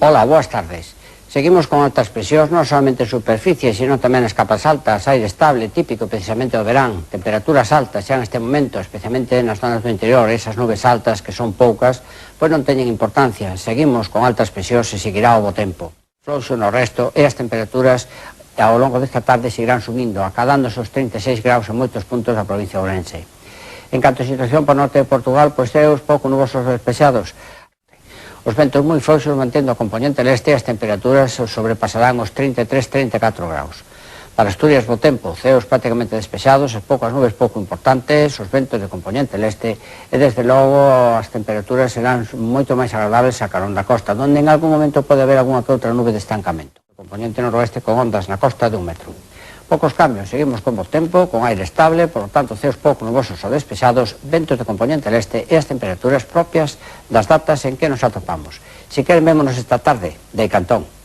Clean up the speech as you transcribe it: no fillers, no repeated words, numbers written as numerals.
Hola, boas tardes. Seguimos con altas presións, non somente en superficie, sino tamén nas capas altas, aire estable, típico precisamente do verán, temperaturas altas xa neste momento, especialmente nas zonas do interior, esas nubes altas que son poucas, pois non teñen importancia. Seguimos con altas presións e seguirá o bo tempo. Fluxo no resto e as temperaturas ao longo desta tarde seguirán subindo, acadándose os 36 graus en moitos puntos da provincia de Ourense. En canto a situación para o norte de Portugal, pois ceos pouco nubosos despexados. Os ventos moi frouxos mantendo a componente leste e as temperaturas sobrepasarán os 33-34 graus. Para Asturias, bo tempo, ceos prácticamente despexados, as poucas nubes pouco importantes, os ventos de componente leste e desde logo as temperaturas serán moito máis agradables a carón da costa, onde en algún momento pode haber algunha que outra nube de estancamento. O componente noroeste con ondas na costa de 1 metro. Poucos cambios, seguimos con bo tempo, con aire estable, por lo tanto ceos pouco nubosos ou despexados, ventos de componente leste e as temperaturas propias das datas en que nos atopamos. Si queren, vémonos esta tarde, de Cantón.